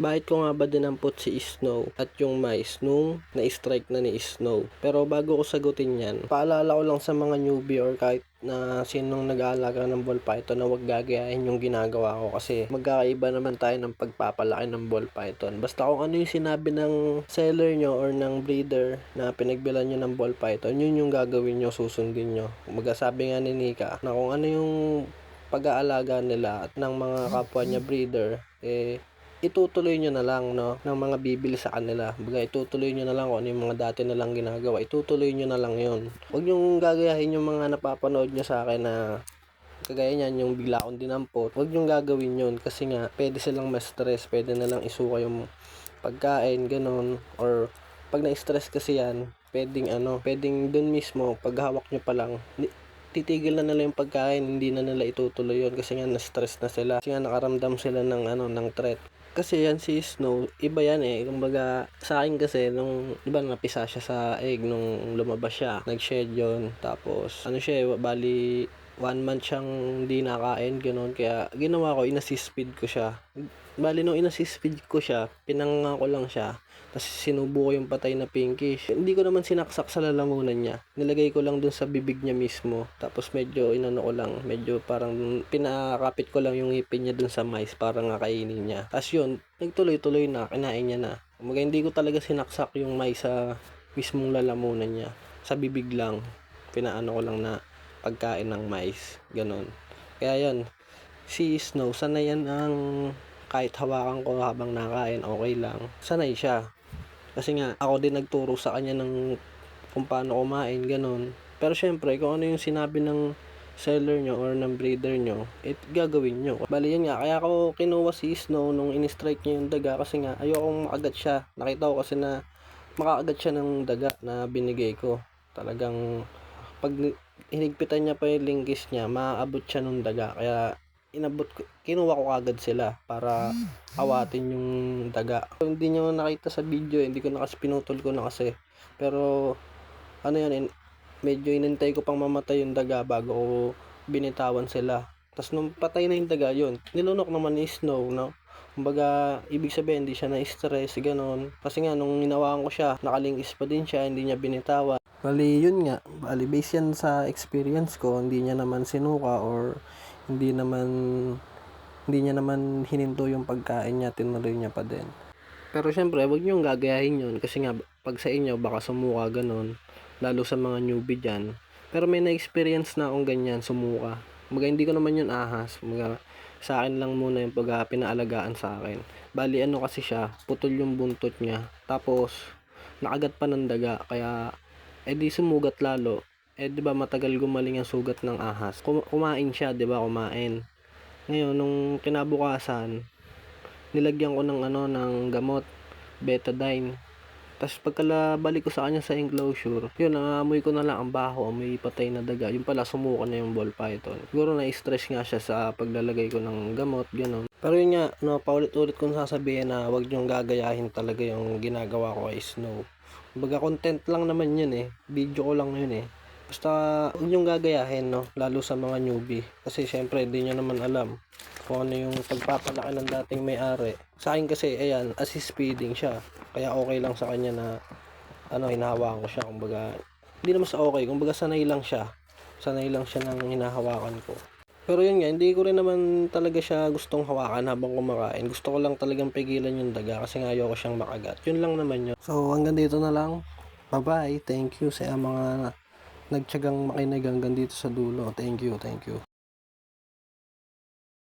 Bakit ko nga ba dinampot si Snow at yung mice nung na-strike na ni Snow? Pero bago ko sagutin yan, paalala ko lang sa mga newbie or kahit na sinong nag-aalaga ng ball python na huwag gagayahin yung ginagawa ko kasi magkakaiba naman tayo ng pagpapalaki ng ball python. Basta kung ano yung sinabi ng seller nyo or ng breeder na pinagbilan nyo ng ball python, yun yung gagawin nyo, susundin nyo. Sabi nga ni Nika na kung ano yung pag-aalaga nila at ng mga kapwa niya breeder, itutuloy nyo na lang, no, ng mga bibili sa kanila. Baga, itutuloy nyo na lang kung ano yung mga dati na lang ginagawa. Itutuloy nyo na lang yun. Huwag yung gagayahin yung mga napapanood nyo sa akin na kagaya niyan, yung bigla akong dinampot. Huwag yung gagawin yun kasi nga, pwede silang ma-stress. Pwede na lang isuka yung pagkain, ganun. Or, pag na-stress kasi yan, pwedeng dun mismo, pag hawak nyo pa lang, titigil na nila yung pagkain, hindi na nila itutuloy yun kasi nga na-stress na sila. Kasi nga nakaramdam sila ng threat. Kasi yan si Snow, iba yan eh. Kumbaga, sa akin kasi, nung, iba napisa siya sa egg nung lumabas siya. Nag-shed yun. Tapos, bali, 1 month siyang hindi nakain, gano'n. Kaya, ginawa ko, in-assist feed ko siya. Bali, nung in-assist feed ko siya, pinanga ko lang siya. Tapos, sinubo ko yung patay na pinkish. Hindi ko naman sinaksak sa lalamunan niya. Nilagay ko lang dun sa bibig niya mismo. Tapos, medyo medyo parang pinakapit ko lang yung ngipin niya dun sa mice para nga kainin niya. Tapos yun, nagtuloy-tuloy na, kinain niya na. Kumbaga, hindi ko talaga sinaksak yung mice sa mismong lalamunan niya. Sa bibig lang, pinaano ko lang na pagkain ng mice. Ganon. Kaya yun, si Snow, sanay yan ang kahit hawakan ko habang nakain, okay lang. Sanay siya. Kasi nga, ako din nagturo sa kanya ng kung paano kumain, ganon. Pero syempre, kung ano yung sinabi ng seller nyo or ng breeder nyo, gagawin nyo. Bali yun nga, kaya ako kinuha si Snow nung in-strike niya yung daga kasi nga, ayokong makagat siya. Nakita ko kasi na makakagat siya ng daga na binigay ko. Talagang, pag hinigpitan niya pa yung linggis niya, maaabot siya ng daga. Kaya, kinuha ko agad sila para awatin yung daga. Kung hindi nyo nakita sa video, hindi ko na kasi pinutol ko na kasi. Pero, ano yan, medyo inintay ko pang mamatay yung daga bago ko binitawan sila. Tapos nung patay na yung daga yun, nilunok naman ni Snow, no? Kumbaga, ibig sabihin, hindi siya na-stress, ganon. Kasi nga, nung hinawakan ko siya, nakalingis pa din siya, hindi niya binitawan. Bali, yun nga. Bali, based yan sa experience ko, hindi niya naman sinuka or hindi niya naman hininto yung pagkain niya, tinuloy niya pa din. Pero syempre, wag niyong gagayahin yun kasi nga, pag sa inyo, baka sumuka, ganon. Lalo sa mga newbie dyan. Pero may na-experience na akong ganyan, sumuka. Kumbaga, hindi ko naman yun ahas. Kumbaga, sa akin lang muna yung pag pinaalagaan sa akin. Bali, ano kasi siya, putol yung buntot niya. Tapos, nakagat pa ng daga. Kaya, di sumugat lalo. Di ba matagal gumaling ang sugat ng ahas. Kumain siya, di ba, kumain. Ngayon, nung kinabukasan, nilagyan ko ng gamot, betadine. Tapos pagkalabalik ko sa kanya sa enclosure, yun, nangamoy ko na lang ang baho, amoy patay na daga. Yung pala, sumuko na yung ball python. Siguro na-stress nga siya sa paglalagay ko ng gamot, gano'n. Pero yun nga, no, paulit-ulit kong sasabihin na wag niyong gagayahin talaga yung ginagawa ko kay Snow. Kumbaga, content lang naman yun eh. Video ko lang yun eh. Basta, huwag niyong gagayahin, no? Lalo sa mga newbie. Kasi syempre, hindi niyo naman alam kung ano yung pagpapalaki ng dating may-ari. Sa akin kasi, ayan, assist feeding siya. Kaya okay lang sa kanya na, hinahawakan ko siya. Kumbaga, hindi naman sa okay. Kumbaga, sanay lang siya. Sanay lang siya ng hinahawakan ko. Pero yun nga, hindi ko rin naman talaga siya gustong hawakan habang kumakain. Gusto ko lang talagang pigilan yung daga kasi nga ayoko siyang makagat. Yun lang naman yun. So, hanggang dito na lang. Bye-bye. Thank you sa mga nagtiyagang makinig hanggang dito sa dulo. Thank you.